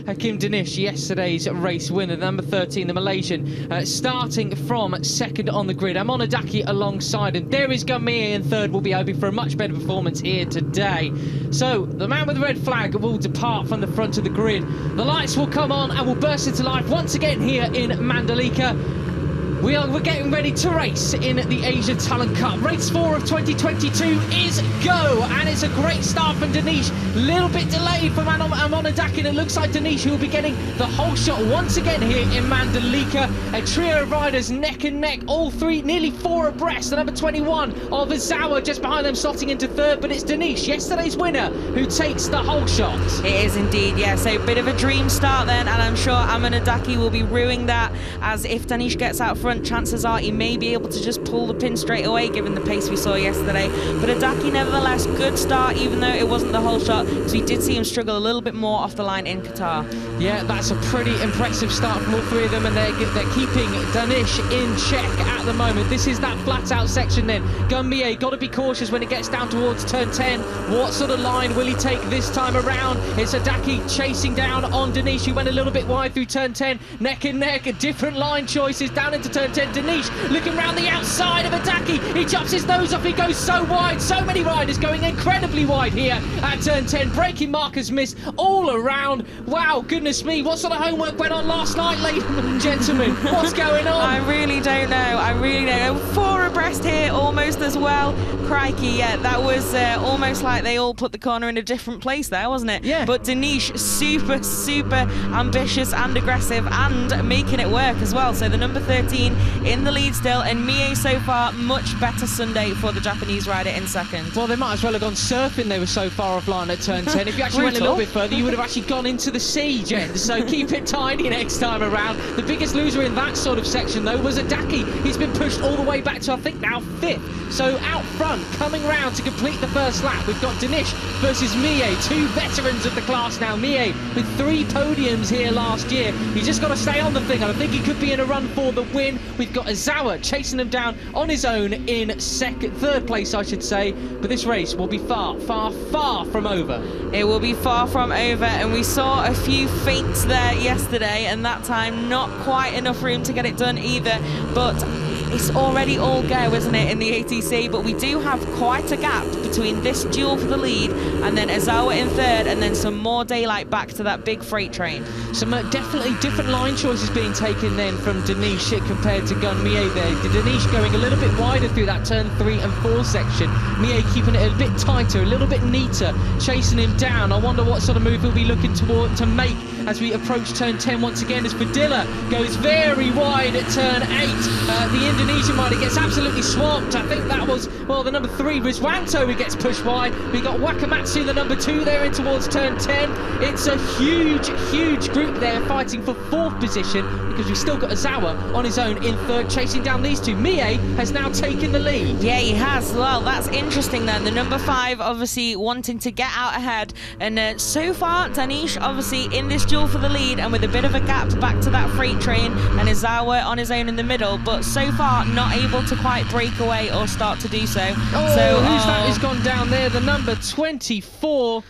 Hakim Danish, yesterday's race winner, number 13, the Malaysian, starting from second on the grid. Amonadaki alongside him. There is Gunmie in third, will be hoping for a much better performance here today. So the man with the red flag will depart from the front of the grid. The lights will come on and will burst into life once again here in Mandalika. We're getting ready to race in the Asia Talent Cup. Race 4 of 2022 is go, and it's a great start from Danish. Little bit delayed from Amonadaki, and it looks like Danish who will be getting the whole shot once again here in Mandalika. A trio of riders neck and neck, all three, nearly four abreast. The number 21 of Izawa just behind them, slotting into third, but it's Danish, yesterday's winner, who takes the whole shot. It is indeed, yeah, so a bit of a dream start then, and I'm sure Amonadaki will be ruining that, as if Danish gets out front, chances are he may be able to just pull the pin straight away given the pace we saw yesterday. But Adaki, nevertheless, good start, even though it wasn't the whole shot, because we did see him struggle a little bit more off the line in Qatar. Yeah, that's a pretty impressive start from all three of them, and they're keeping Danish in check at the moment. This is that flat out section then. Gunmie, got to be cautious when it gets down towards turn 10. What sort of line will he take this time around? It's Adaki chasing down on Danish, who went a little bit wide through turn 10. Neck and neck, different line choices down into turn 10. Danish looking round the outside of Adaki. He chops his nose off. He goes so wide. So many riders going incredibly wide here at turn 10. Braking markers missed all around. Wow, goodness me. What sort of homework went on last night, ladies and gentlemen? What's going on? I really don't know. I really don't know. Four abreast here almost as well. Crikey, yeah, that was almost like they all put the corner in a different place there, wasn't it? Yeah. But Danish, super, super ambitious and aggressive and making it work as well. So the number 13 in the lead still, and Mie so far, much better Sunday for the Japanese rider in second. Well, they might as well have gone surfing, they were so far offline at turn 10. If you actually went a little bit further, you would have actually gone into the sea, Jen. So keep it tidy next time around. The biggest loser in that sort of section, though, was Adaki. He's been pushed all the way back to, I think, now 5th. So out front, coming round to complete the first lap, we've got Danish versus Mie, two veterans of the class now. Mie with 3 podiums here last year. He's just got to stay on the thing, and I think he could be in a run for the win. We've got Izawa chasing him down on his own in third place, I should say. But this race will be far, far, far from over. It will be far from over, and we saw a few feints there yesterday, and that time not quite enough room to get it done either. But it's already all go, isn't it, in the ATC? But we do have quite a gap between this duel for the lead and then Izawa in third, and then some more daylight back to that big freight train. Some definitely different line choices being taken then from Danish compared to Gunmie there. Danish going a little bit wider through that turn 3 and 4 section. Mie keeping it a bit tighter, a little bit neater, chasing him down. I wonder what sort of move he'll be looking to make as we approach turn 10 once again, as Padilla goes very wide at turn 8. The Indonesian rider gets absolutely swamped. I think that was, well, the number 3, Rizwanto, who gets pushed wide. We got Wakamatsu, the number 2, there in towards turn 10. It's a huge, huge group there fighting for 4th position, because we've still got Izawa on his own in third, chasing down these two. Mie has now taken the lead. Yeah, he has. Well, that's interesting then. The number 5 obviously wanting to get out ahead, and so far Danish obviously in this duel for the lead, and with a bit of a gap back to that freight train, and Izawa on his own in the middle, but so far not able to quite break away or start to do so. Who's that who's gone down there? The number 24.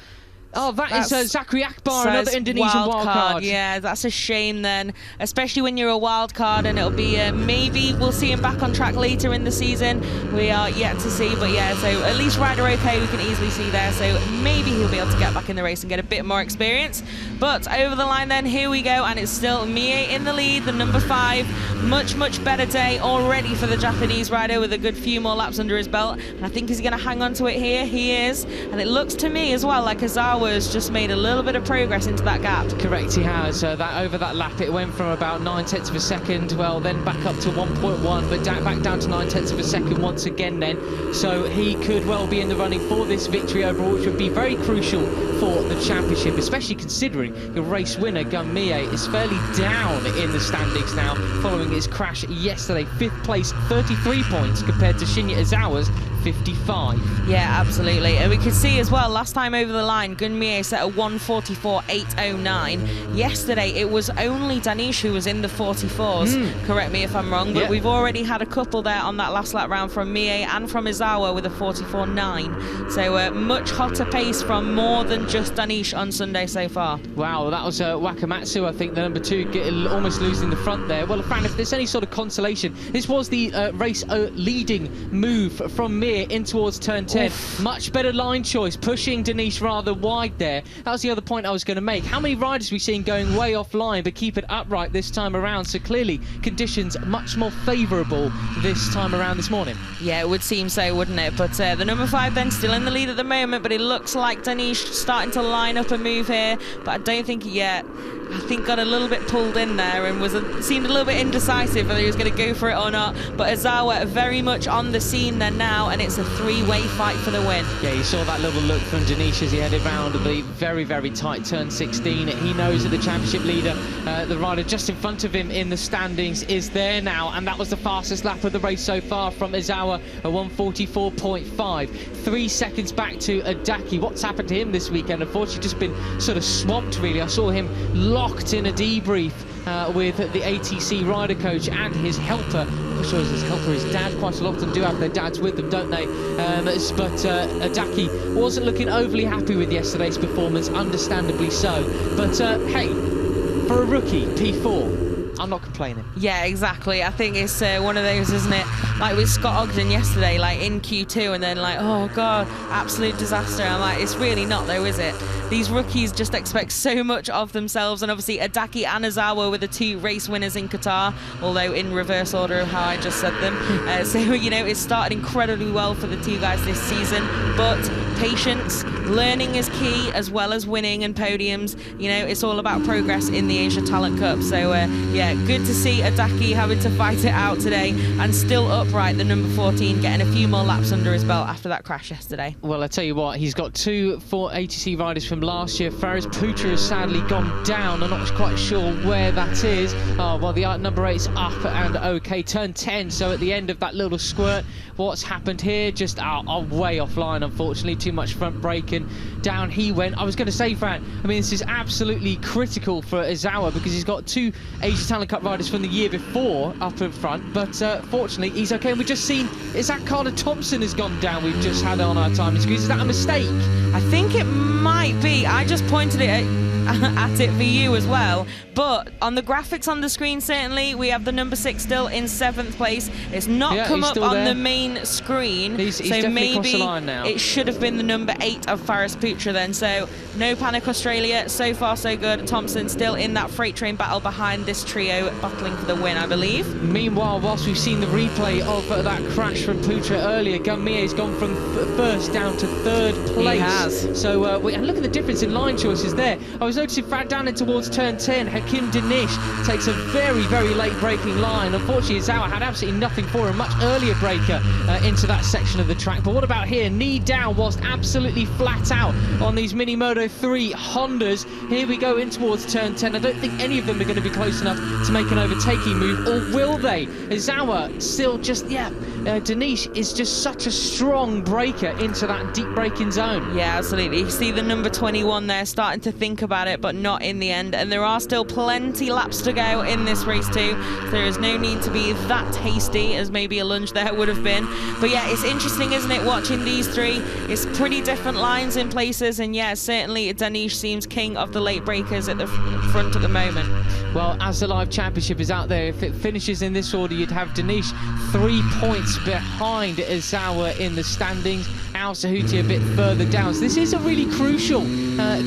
Oh, that's Zachary Akbar, another Indonesian wildcard. Yeah, that's a shame then, especially when you're a wild card, and it'll be maybe we'll see him back on track later in the season. We are yet to see, but yeah, so at least rider okay, we can easily see there, so maybe he'll be able to get back in the race and get a bit more experience. But over the line then, here we go, and it's still Mie in the lead, the number 5. Much better day already for the Japanese rider, with a good few more laps under his belt, and I think he's going to hang on to it here. He is, and it looks to me as well like Izawa has just made a little bit of progress into that gap. Correct, he has. That over that lap, it went from about 9/10 of a second, well, then back up to 1.1, but back down to 9/10 of a second once again then. So he could well be in the running for this victory overall, which would be very crucial for the championship, especially considering the race winner, Gunmie, is fairly down in the standings now, following his crash yesterday. 5th place, 33 points, compared to Shinya Izawa's 1:55. Yeah, absolutely. And we could see as well, last time over the line, Gunmie set a 1:44.809. Yesterday, it was only Danish who was in the 44s. Correct me if I'm wrong, but we've already had a couple there on that last lap round from Mie and from Izawa with a 44.9. So much hotter pace from more than just Danish on Sunday so far. Wow, that was Wakamatsu, I think, the number 2, almost losing the front there. Well, Fran, if there's any sort of consolation, this was the race leading move from Mir in towards turn 10. Oof. Much better line choice, pushing Danish rather wide there. That was the other point I was going to make. How many riders are we seeing going way offline but keep it upright this time around? So clearly conditions much more favourable this time around this morning. Yeah, it would seem so, wouldn't it? But the number 5 then still in the lead at the moment, but it looks like Danish starting to line up a move here, but I don't think yet. I think got a little bit pulled in there and seemed a little bit indecisive whether he was going to go for it or not. But Izawa very much on the scene there now, and it's a 3-way fight for the win. Yeah, you saw that little look from Danish as he headed round the very, very tight turn 16. He knows that the championship leader, the rider just in front of him in the standings, is there now, and that was the fastest lap of the race so far from Izawa, a 1:44.5. 3 seconds back to Adaki. What's happened to him this weekend? Unfortunately, just been sort of swamped, really. I saw him locked in a debrief with the ATC rider coach and his helper. I'm sure his helper, his dad. Quite a lot of them do have their dads with them, don't they? But Adaki wasn't looking overly happy with yesterday's performance, understandably so. But hey, for a rookie, P4, I'm not complaining. Yeah, exactly. I think it's one of those, isn't it? Like with Scott Ogden yesterday, like in Q2, and then like, oh God, absolute disaster. I'm like, it's really not though, is it? These rookies just expect so much of themselves, and obviously Adaki and Izawa were the 2 race winners in Qatar, although in reverse order of how I just said them. So, you know, it started incredibly well for the 2 guys this season, but patience, learning is key, as well as winning and podiums. You know, it's all about progress in the Asia Talent Cup. So, yeah, good to see Adaki having to fight it out today, and still upright, the number 14, getting a few more laps under his belt after that crash yesterday. Well, I tell you what, he's got 2 ATC riders from last year. Faris Putra has sadly gone down. I'm not quite sure where that is. Oh, well, the number 8's up and okay. Turn 10, so at the end of that little squirt, what's happened here? Just way offline, unfortunately. Too much front brake, and down he went. I was going to say, Fran, I mean, this is absolutely critical for Izawa because he's got 2 Asia Talent Cup riders from the year before up in front, but fortunately he's okay. And we've just seen, is that Carter Thompson has gone down? We've just had on our timing screens. Is that a mistake? I think it might be. I just pointed it at it for you as well, but on the graphics on the screen, certainly we have the number 6 still in 7th place. It's not come up on the main screen, he's so maybe the line now. It should have been the number 8 of Faris Putra then. So no panic, Australia. So far so good. Thompson still in that freight train battle behind this trio, battling for the win, I believe. Meanwhile, whilst we've seen the replay of that crash from Putra earlier, Gunmie's gone from first down to 3rd place. He has. So and look at the difference in line choices there. I was noticing down in towards turn 10, Hakim Danish takes a very, very late braking line. Unfortunately, Izawa had absolutely nothing for him. Much earlier breaker into that section of the track. But what about here? Knee down whilst absolutely flat out on these Mini Moto 3 Hondas. Here we go in towards turn 10. I don't think any of them are going to be close enough to make an overtaking move, or will they? Izawa still just, Danish is just such a strong breaker into that deep braking zone. Yeah, absolutely. You see the number 21 there starting to think about it, but not in the end, and there are still plenty laps to go in this race too. There is no need to be that hasty as maybe a lunge there would have been. But yeah, it's interesting, isn't it, watching these 3? It's pretty different lines in places, and yeah, certainly Danish seems king of the late breakers at the front at the moment. Well, as the live championship is out there, if it finishes in this order, you'd have Danish 3 points behind Izawa in the standings. Al Sahuti a bit further down. So this is a really crucial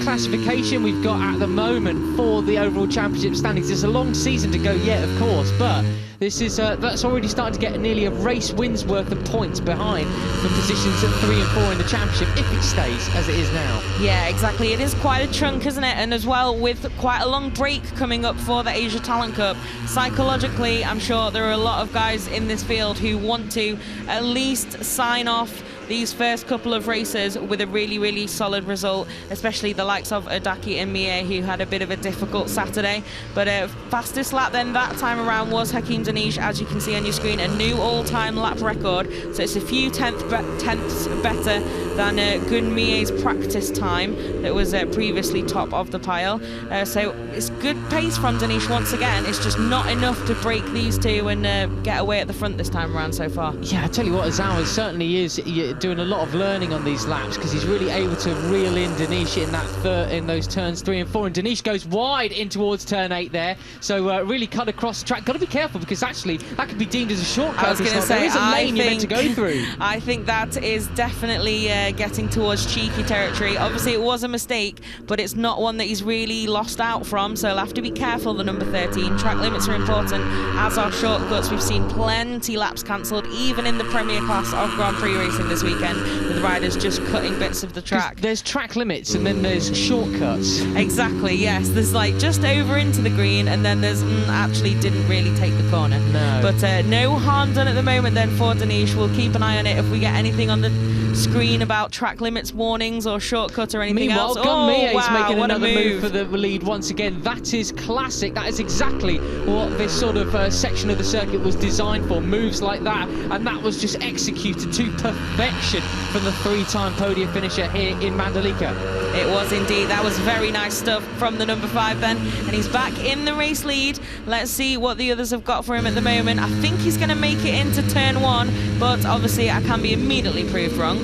classification we've got at the moment for the overall championship standings. It's a long season to go yet, of course, but this is that's already starting to get nearly a race win's worth of points behind the positions at 3 and 4 in the championship, if it stays as it is now. Yeah, exactly. It is quite a chunk, isn't it? And as well, with quite a long break coming up for the Asia Talent Cup, psychologically, I'm sure there are a lot of guys in this field who want to at least sign off these first couple of races with a really, really solid result, especially the likes of Adaki and Mie, who had a bit of a difficult Saturday. But fastest lap then that time around was Hakim Danish, as you can see on your screen, a new all-time lap record. So it's a few tenths better than Gun Mie's practice time that was previously top of the pile. So it's good pace from Danish once again. It's just not enough to break these two and get away at the front this time around so far. Yeah, I tell you what, Azawa certainly is doing a lot of learning on these laps, because he's really able to reel in Danish in those turns 3 and 4, and Danish goes wide in towards turn 8 there, so really cut across the track. Got to be careful, because actually that could be deemed as a shortcut. I was going to say, there is a lane you're meant to go through. I think that is definitely getting towards cheeky territory. Obviously it was a mistake, but it's not one that he's really lost out from, so he'll have to be careful, the number 13. Track limits are important, as are shortcuts. We've seen plenty laps cancelled, even in the Premier class of Grand Prix racing this weekend, with riders just cutting bits of the track. There's track limits and then there's shortcuts. Exactly, yes. There's like just over into the green, and then there's actually didn't really take the corner. No. But no harm done at the moment then for Danish. We'll keep an eye on it if we get anything on the screen about track limits warnings or shortcut or anything else. Meanwhile, Gunmie is making what another a move for the lead once again. That is classic. That is exactly what this sort of section of the circuit was designed for. Moves like that, and that was just executed to perfection from the 3-time podium finisher here in Mandalika. It was indeed. That was very nice stuff from the number 5 then, and he's back in the race lead. Let's see what the others have got for him at the moment. I think he's going to make it into turn 1, but obviously I can be immediately proved wrong.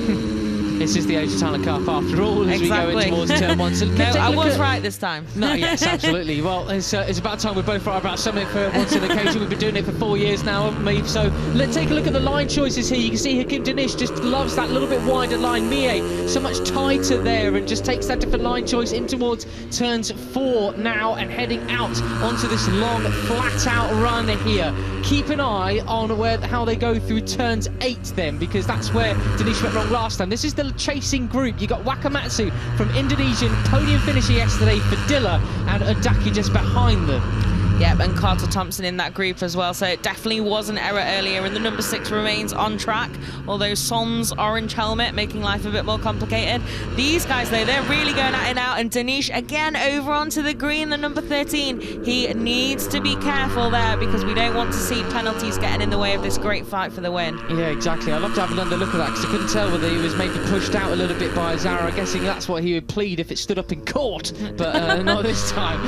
This is the Oceania Cup after all, as we go in towards turn 1. So no, I was right this time. No, yes, absolutely. Well, it's about time we're both right about something for once in occasion. We've been doing it for 4 years now, haven't we? So let's take a look at the line choices here. You can see Hakim Danish just loves that little bit wider line. Mie, so much tighter there, and just takes that different line choice in towards turns 4 now, and heading out onto this long, flat-out run here. Keep an eye on how they go through turns 8 then, because that's where Danish went wrong last time. This is the chasing group. You got Wakamatsu from Indonesian, podium finisher yesterday for Dilla, and Adaki just behind them. Yep, and Carter Thompson in that group as well, so it definitely was an error earlier, and the number 6 remains on track, although Son's orange helmet making life a bit more complicated. These guys, though, they're really going at it now, and Danish again over onto the green, the number 13. He needs to be careful there, because we don't want to see penalties getting in the way of this great fight for the win. Yeah, exactly. I'd love to have another look at that, because I couldn't tell whether he was maybe pushed out a little bit by Zara. I'm guessing that's what he would plead if it stood up in court, but not this time.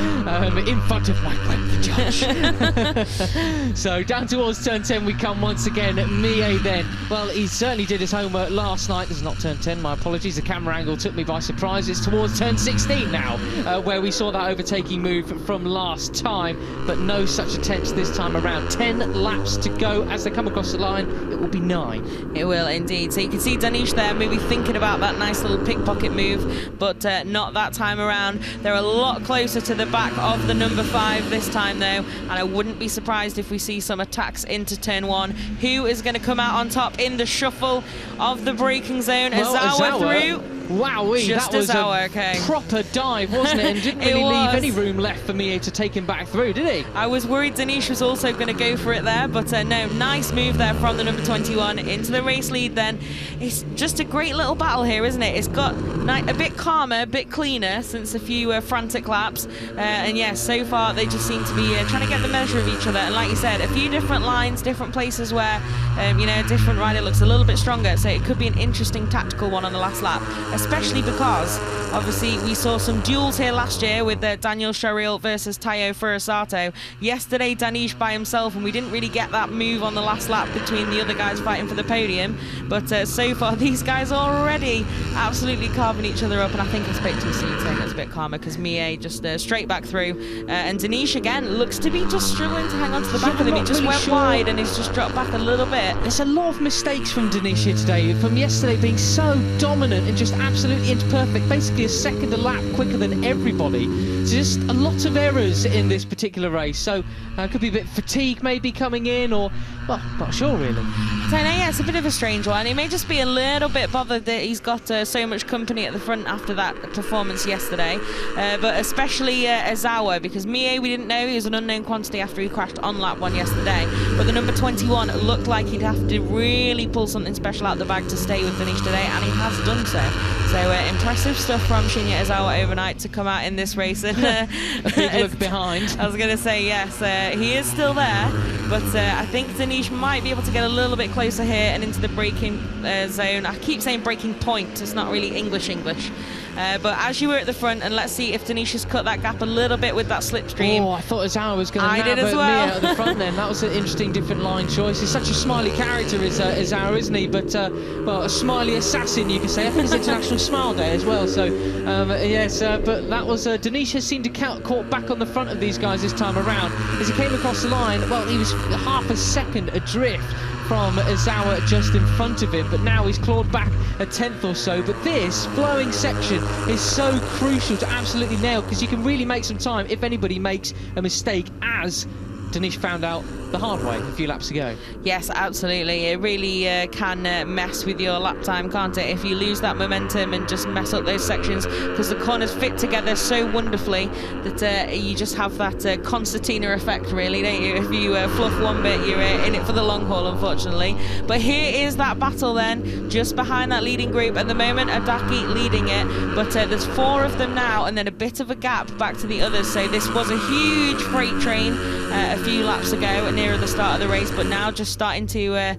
In front of my friend, the judge. So down towards turn 10 we come once again. Mie then, well, he certainly did his homework last night. This is not turn 10, my apologies, the camera angle took me by surprise. It's towards turn 16 now, where we saw that overtaking move from last time, but no such attempts this time around. 10 laps to go. As they come across the line, it will be 9. It will indeed. So you can see Danish there maybe thinking about that nice little pickpocket move, but not that time around. They're a lot closer to the back of the number 5 this time though, and I wouldn't be surprised if we see some attacks into turn 1. Who is going to come out on top in the shuffle of the braking zone? Well, Azawa through. Wowee, that was a proper dive, wasn't it? And didn't really leave any room left for Mie to take him back through, did he? I was worried Danish was also going to go for it there, but no, nice move there from the number 21 into the race lead then. It's just a great little battle here, isn't it? It's got a bit calmer, a bit cleaner since a few frantic laps. And yes, so far they just seem to be trying to get the measure of each other. And like you said, a few different lines, different places where, a different rider looks a little bit stronger. So it could be an interesting tactical one on the last lap, especially because obviously we saw some duels here last year with Daniel Sharil versus Tayo Furusato. Yesterday Danish by himself, and we didn't really get that move on the last lap between the other guys fighting for the podium, but so far these guys are already absolutely carving each other up, and I think I spoke to a scene saying it's a bit calmer because Mie just straight back through, and Danish again looks to be just struggling to hang on to the back of him. He just went wide and he's just dropped back a little bit. There's a lot of mistakes from Danish here today, from yesterday being so dominant and just absolutely inch perfect, basically a second a lap quicker than everybody. So just a lot of errors in this particular race. So could be a bit of fatigue maybe coming in, or, well, not sure really. So yeah, it's a bit of a strange one. He may just be a little bit bothered that he's got so much company at the front after that performance yesterday, but especially Ozawa, because Mie, we didn't know, he was an unknown quantity after he crashed on lap 1 yesterday, but the number 21 looked like he'd have to really pull something special out the bag to stay with Danish today, and he has done so. So impressive stuff from Shinya Ozawa overnight to come out in this race. And a big look behind. I was going to say, yes, he is still there, but I think Danish might be able to get a little bit closer here and into the braking zone. I keep saying breaking point, it's not really English. But as you were at the front, and let's see if Danish has cut that gap a little bit with that slipstream. Oh, I thought Ozawa was going to nab at Mia at the front then. That was an interesting different line choice. He's such a smiley character, is Ozawa, isn't he? But, well, a smiley assassin, you could say. I think it's International Smile Day as well. So, yes, but that was... Danish has seemed to caught back on the front of these guys this time around. As he came across the line, well, he was half a second adrift from Ozawa just in front of him, but now he's clawed back a tenth or so. But this flowing section is so crucial to absolutely nail, because you can really make some time if anybody makes a mistake, as Danish found out the hard way a few laps ago. Yes, absolutely. It really can mess with your lap time, can't it? If you lose that momentum and just mess up those sections, because the corners fit together so wonderfully that you just have that concertina effect, really, don't you? If you fluff one bit, you're in it for the long haul, unfortunately. But here is that battle then, just behind that leading group. At the moment, Adaki leading it, but there's 4 of them now, and then a bit of a gap back to the others. So this was a huge freight train a few laps ago, nearer the start of the race, but now just starting to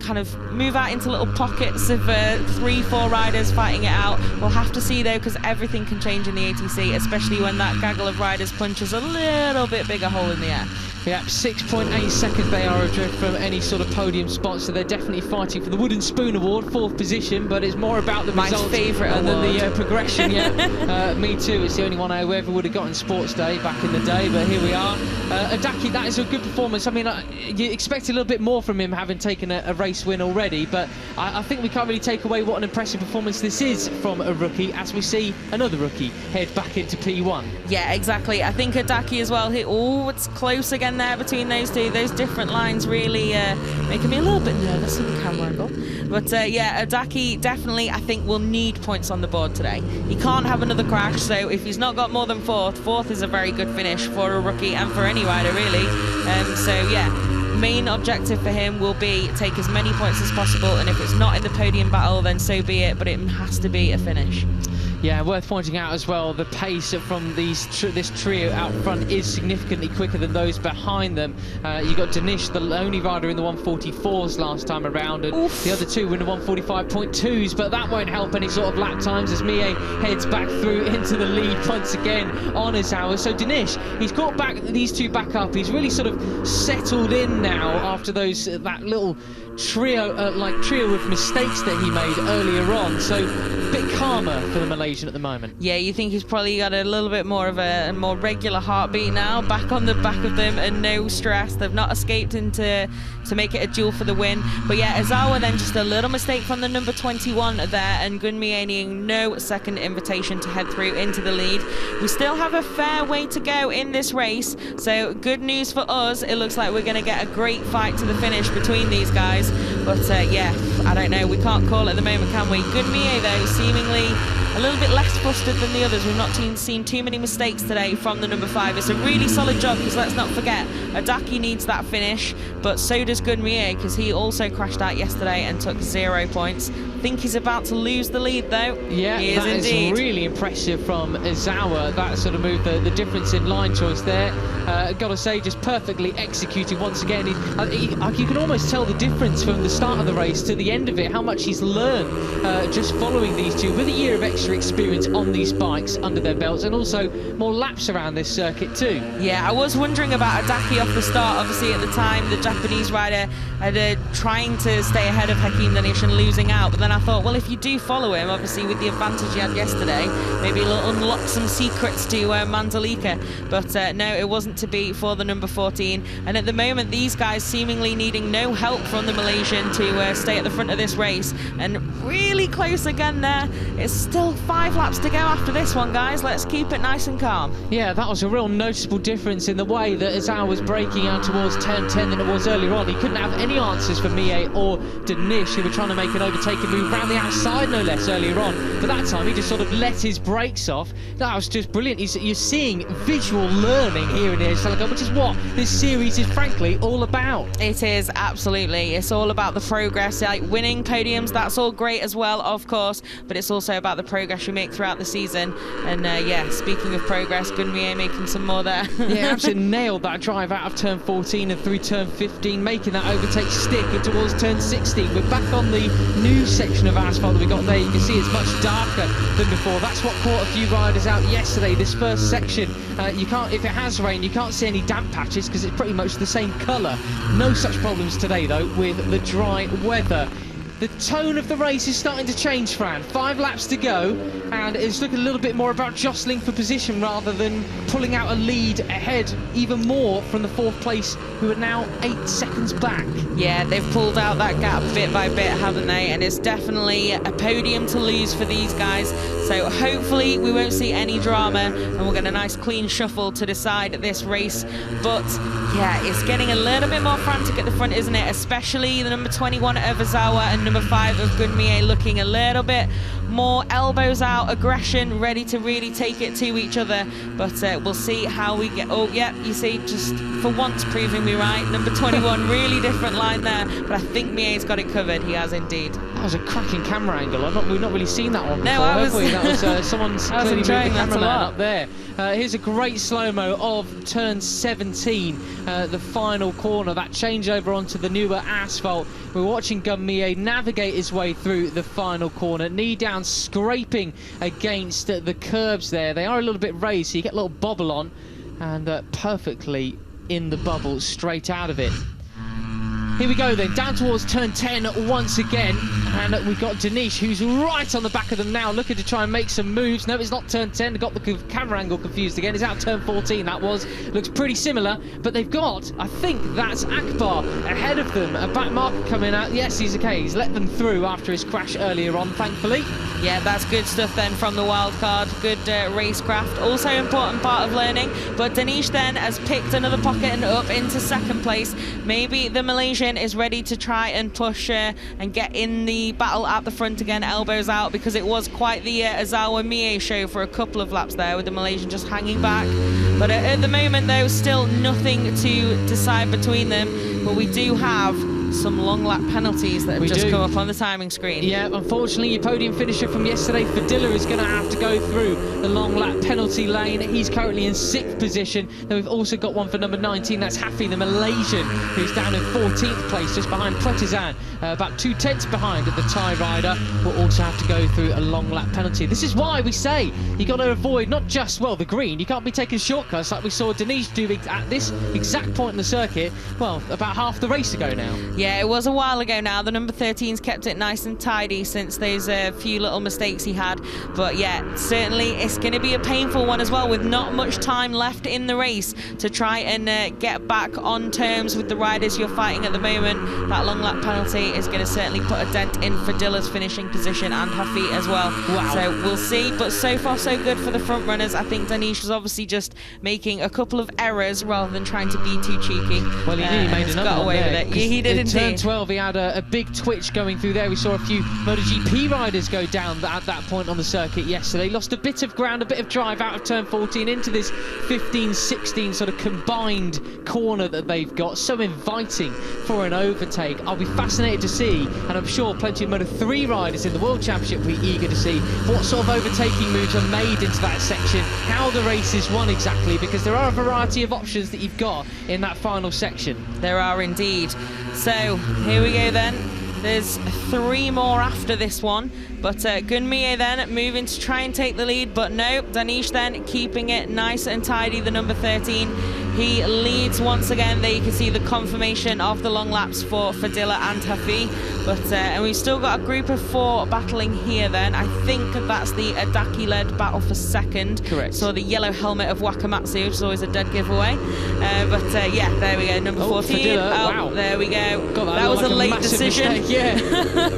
kind of move out into little pockets of 3-4 riders fighting it out. We'll have to see though, because everything can change in the ATC, especially when that gaggle of riders punches a little bit bigger hole in the air. Yeah, 6.8 seconds they are adrift from any sort of podium spot, so they're definitely fighting for the Wooden Spoon Award, 4th position, but it's more about the results than the progression. Yeah, me too. It's the only one I ever would have got in Sports Day back in the day, but here we are. Adaki, that is a good performance. I mean, you expect a little bit more from him, having taken a race win already, but I think we can't really take away what an impressive performance this is from a rookie, as we see another rookie head back into P1. Yeah, exactly. I think Adaki as well. It's close again there between those two. Those different lines really making me a little bit nervous in the camera angle. But yeah, Adaki definitely, I think, will need points on the board today. He can't have another crash, so if he's not got more than 4th is a very good finish for a rookie and for any rider, really. So yeah, main objective for him will be take as many points as possible, and if it's not in the podium battle, then so be it, but it has to be a finish. Yeah, worth pointing out as well, the pace from this trio out front is significantly quicker than those behind them. You got Danish, the only rider in the 144s last time around, and the other two were in the 145.2s, but that won't help any sort of lap times as Mie heads back through into the lead once again on Ozawa. So Danish, he's got these two back up. He's really sort of settled in now after that little trio of mistakes that he made earlier on. So a bit calmer for the Malaysian at the moment. Yeah, you think he's probably got a little bit more of a more regular heartbeat now, back on the back of them, and no stress. They've not escaped to make it a duel for the win. But yeah, Ozawa then just a little mistake from the number 21 there, and Gunmie needing no second invitation to head through into the lead. We still have a fair way to go in this race, so good news for us. It looks like we're going to get a great fight to the finish between these guys. But yeah, I don't know, we can't call it at the moment, can we? Gunmie though, seemingly a little bit less flustered than the others. We've not seen too many mistakes today from the number 5. It's a really solid job, because let's not forget, Adaki needs that finish, but so does Gunmie, because he also crashed out yesterday and took 0 points. I think he's about to lose the lead though. Yeah, he is that indeed. Is really impressive from Ozawa. That sort of moved the difference in line choice there. Gotta say, just perfectly executed once again. You can almost tell the difference from the start of the race to the end of it, how much he's learned just following these two with a year of experience extra experience on these bikes under their belts, and also more laps around this circuit too. Yeah, I was wondering about Adaki off the start. Obviously, at the time, the Japanese rider had trying to stay ahead of Hakim Danish and losing out. But then I thought, well, if you do follow him, obviously with the advantage he had yesterday, maybe he'll unlock some secrets to Mandalika. But no, it wasn't to be for the number 14. And at the moment, these guys seemingly needing no help from the Malaysian to stay at the front of this race. And really close again there. It's still 5 laps to go after this one, guys. Let's keep it nice and calm. Yeah, that was a real noticeable difference in the way that Azar was braking out towards turn 10 than it was earlier on. He couldn't have any answers for Mie or Danish, who were trying to make an overtaking move around the outside, no less, earlier on. But that time, he just sort of let his brakes off. That was just brilliant. You're seeing visual learning here in the Telecom, which is what this series is frankly all about. It is, absolutely. It's all about the progress, like winning podiums. That's all great as well, of course, but it's also about the progress you make throughout the season. And yeah, speaking of progress, Gunmie making some more there. Yeah, absolutely nailed that drive out of turn 14 and through turn 15, making that overtake stick towards turn 16. We're back on the new section of asphalt that we got there. You can see it's much darker than before. That's what caught a few riders out yesterday. This first section, you can't, if it has rain, you can't see any damp patches because it's pretty much the same colour. No such problems today though with the dry weather. The tone of the race is starting to change, Fran. 5 laps to go, and it's looking a little bit more about jostling for position rather than pulling out a lead ahead even more from the 4th place, who are now 8 seconds back. Yeah, they've pulled out that gap bit by bit, haven't they? And it's definitely a podium to lose for these guys. So hopefully we won't see any drama, and we'll get a nice clean shuffle to decide this race. But yeah, it's getting a little bit more frantic at the front, isn't it? Especially the number 21 of Ozawa and number 5 of Gunmie looking a little bit more elbows out, aggression, ready to really take it to each other. But we'll see how we get. Oh, yeah, you see, just for once proving me right. Number 21, really different line there. But I think Mie's got it covered. He has indeed. That was a cracking camera angle. We've not really seen that one before, no, have we? That was someone's clearly moved the cameraman up there. Here's a great slow-mo of turn 17, the final corner, that changeover onto the newer asphalt. We're watching Gunmie navigate his way through the final corner, knee down, scraping against the curbs there. They are a little bit raised, so you get a little bobble on, and perfectly in the bubble straight out of it. Here we go then, down towards turn 10 once again, and we've got Danish, who's right on the back of them now, looking to try and make some moves. No, it's not turn 10, got the camera angle confused again. It's out turn 14, that was. Looks pretty similar, but they've got, I think that's Akbar ahead of them. A back marker coming out. Yes, he's okay. He's let them through after his crash earlier on, thankfully. Yeah, that's good stuff then from the wild card. Good racecraft. Also important part of learning. But Danish then has picked another pocket and up into 2nd place. Maybe the Malaysian is ready to try and push and get in the battle at the front again, elbows out, because it was quite the Ozawa Mie show for a couple of laps there with the Malaysian just hanging back. But at the moment though, still nothing to decide between them. But we do have some long lap penalties that have just come up on the timing screen. Yeah, unfortunately your podium finisher from yesterday, Fadilla, is going to have to go through the long lap penalty lane. He's currently in 6th position. Then we've also got one for number 19, that's Hafi, the Malaysian, who's down in 14th place, just behind Pretizan, about 2/10 behind the Thai rider. Will also have to go through a long lap penalty. This is why we say you got to avoid not just, well, the green. You can't be taking shortcuts like we saw Danish do at this exact point in the circuit, well, about half the race ago now. Yeah, it was a while ago now. The number 13's kept it nice and tidy since those few little mistakes he had. But yeah, certainly it's going to be a painful one as well, with not much time left in the race to try and get back on terms with the riders you're fighting at the moment. That long lap penalty is going to certainly put a dent in Fadilla's finishing position and Hafi as well. Wow. So we'll see, but so far so good for the front runners. I think Danish was obviously just making a couple of errors rather than trying to be too cheeky. Well, he nearly made another got away with it. Yeah, he did indeed. Turn 12, he had a big twitch going through there. We saw a few MotoGP riders go down at that point on the circuit yesterday. Lost a bit of ground, a bit of drive out of turn 14 into this 15-16 sort of combined corner that they've got. So inviting for an overtake. I'll be fascinated to see, and I'm sure plenty of Moto3 riders in the World Championship will be eager to see what sort of overtaking moves are made into that section, how the race is won exactly, because there are a variety of options that you've got in that final section. There are indeed. So here we go then. There's 3 more after this one, but Gunmie then moving to try and take the lead, but no, Danish then keeping it nice and tidy, the number 13. He leads once again. There you can see the confirmation of the long laps for Fadila and Hafi. But and we've still got a group of 4 battling here then. I think that's the Adaki-led battle for second. Correct. So the yellow helmet of Wakamatsu, which is always a dead giveaway. But yeah, there we go, number 14. Fadila, wow. There we go. God, that was like a late decision. mistake. Yeah.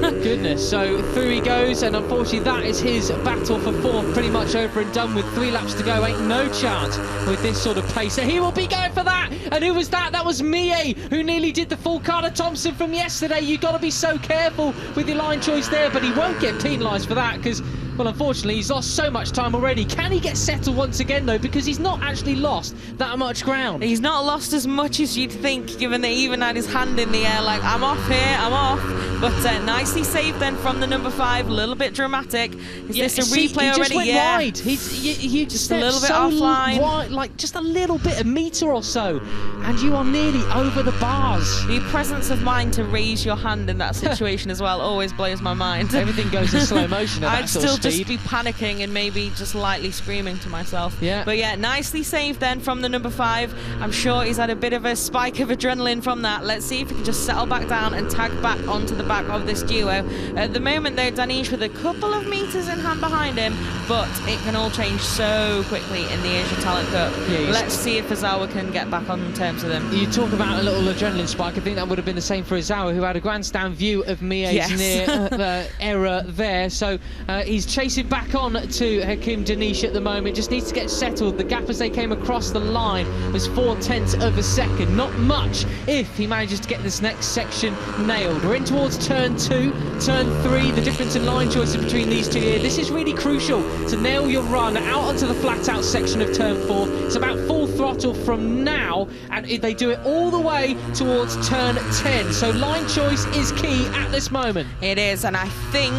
Goodness. So through he goes, and unfortunately that is his battle for 4th pretty much over and done with. 3 laps to go. Ain't no chance with this sort of pace. So he will be going for that. And who was that? That was Mie, who nearly did the full Carter Thompson from yesterday. You've got to be so careful with your line choice there, but he won't get penalised for that because, well, unfortunately, he's lost so much time already. Can he get settled once again, though? Because he's not actually lost that much ground. He's not lost as much as you'd think, given that he even had his hand in the air, like, I'm off here, I'm off. But nicely saved then from the number 5, a little bit dramatic. Is this a replay already? Just went wide. He just a little bit offline. Wide, like just a little bit, a metre or so, and you are nearly over the bars. The presence of mind to raise your hand in that situation as well always blows my mind. Everything goes in slow motion at I'd that sort of still speed. just be panicking and maybe just lightly screaming to myself. Yeah. But yeah, nicely saved then from the number 5. I'm sure he's had a bit of a spike of adrenaline from that. Let's see if he can just settle back down and tag back onto the back of this duo. At the moment though, Danish with a couple of metres in hand behind him, but it can all change so quickly in the Asia Talent Cup. Yeah, let's see if Ozawa can get back on terms with him. You talk about a little adrenaline spike. I think that would have been the same for Ozawa, who had a grandstand view of Mie's near error there. So he's chasing back on to Hakim Danish at the moment. Just needs to get settled. The gap as they came across the line was 0.4 of a second. Not much if he manages to get this next section nailed. We're in towards turn 2, turn 3. The difference in line choices between these two here. This is really crucial to nail your run out onto the flat out section of turn 4. It's about full throttle from now, and they do it all the way towards turn 10. So line choice is key at this moment. It is, and I think,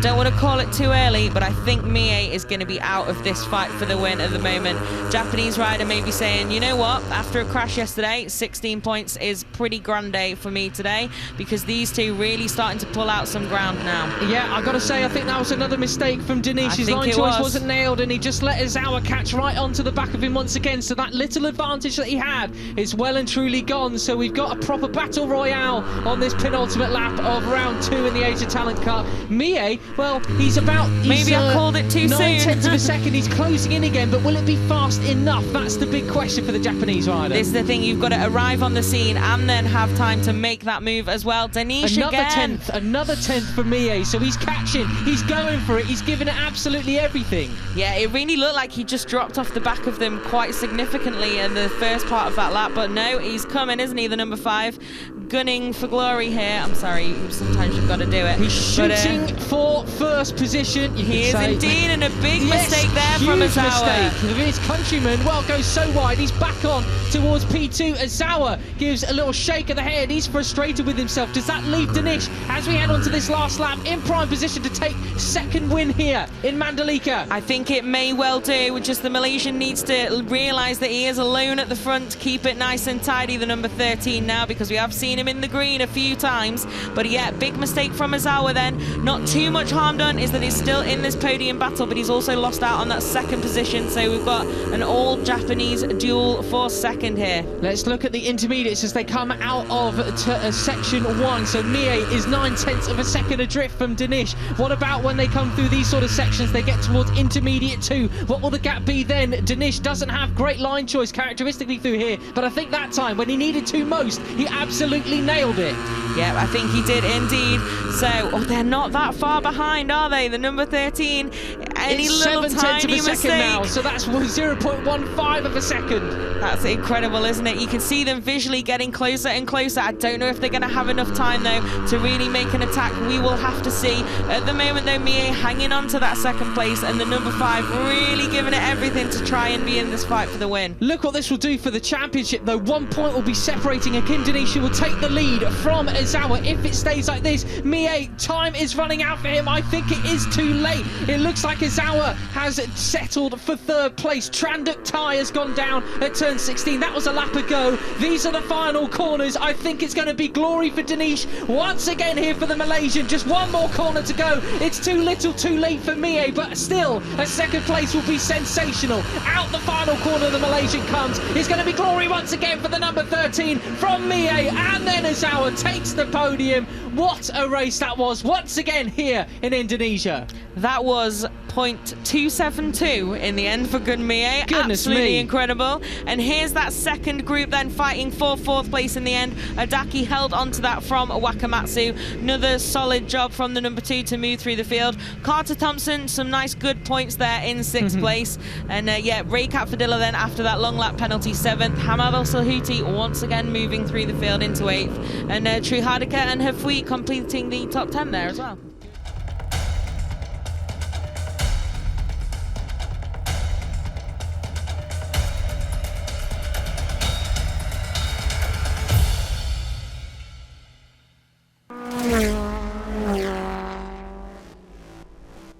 don't want to call it too early, but I think Mie is going to be out of this fight for the win at the moment. Japanese rider may be saying, you know what, after a crash yesterday, 16 points is pretty grande for me today, because these two really starting to pull out some ground now. Yeah, I got to say, I think that was another mistake from Danish. His line choice wasn't nailed, and he just let Ozawa catch right onto the back of him once again, so that little advantage that he had is well and truly gone. So we've got a proper battle royale on this penultimate lap of round 2 in the Asia Talent Cup. Mie, well, maybe I called it too soon. 9/10 of a second, he's closing in again, but will it be fast enough? That's the big question for the Japanese rider. This is the thing, you've got to arrive on the scene and then have time to make that move as well. Danish again. Another 10th for Mie, so he's catching, he's going for it, he's giving it absolutely everything. Yeah, it really looked like he just dropped off the back of them quite significantly in the first part of that lap, but no, he's coming, isn't he, the number 5? Gunning for glory here. I'm sorry, sometimes you've got to do it. He's shooting for first position. He is indeed, and a big mistake there from Ozawa. Mistake. His countryman, well, goes so wide. He's back on towards P2. Ozawa gives a little shake of the head. He's frustrated with himself. Does that leave Danish, as we head on to this last lap, in prime position to take second win here in Mandalika? I think it may well do. Just the Malaysian needs to realise that he is alone at the front. Keep it nice and tidy, the number 13 now, because we have seen him in the green a few times. But yeah, big mistake from Ozawa then. Not too much harm done, is that he's still in this podium battle, but he's also lost out on that second position. So we've got an all-Japanese duel for second here. Let's look at the intermediates as they come out of section 1. So Mie is 9/10 of a second adrift from Danish. What about when they come through these sort of sections, they get towards intermediate 2? What will the gap be then? Danish doesn't have great line choice characteristically through here, but I think that time, when he needed to most, he absolutely nailed it. Yeah, I think he did indeed. So, they're not that far behind, are they? The number 13, any it's little 7/10 tiny of a second mistake. now, so that's 0.15 of a second. That's incredible, isn't it? You can see them visually getting closer and closer. I don't know if they're going to have enough time, though, to really make an attack. We will have to see. At the moment, though, Mie hanging on to that second place, and the number 5 really giving it everything to try and be in this fight for the win. Look what this will do for the championship, though. 1 point will be separating Hakim Danish, who will take the lead from Ozawa if it stays like this. Mie, time is running out for him. I think it is too late. It looks like Izawa has settled for 3rd place. Tranduk Tai has gone down at turn 16. That was a lap ago. These are the final corners. I think it's going to be glory for Danish once again here for the Malaysian. Just one more corner to go. It's too little too late for Mie, but still a 2nd place will be sensational. Out the final corner the Malaysian comes. It's going to be glory once again for the number 13 from Mie, and then Izawa takes the podium. What a race that was once again here in Indonesia. That was .272 in the end for good Mie. Goodness Absolutely me. incredible. And here's that 2nd group then fighting for 4th place in the end. Adaki held onto that from Wakamatsu. Another solid job from the number 2 to move through the field. Carter Thompson, some nice good points there in 6th place. And yeah, Raycat Fadilla then after that long lap penalty 7th. Hamad Al Sahuti once again moving through the field into 8th. And Trihadika and Hafui completing the top 10 there as well.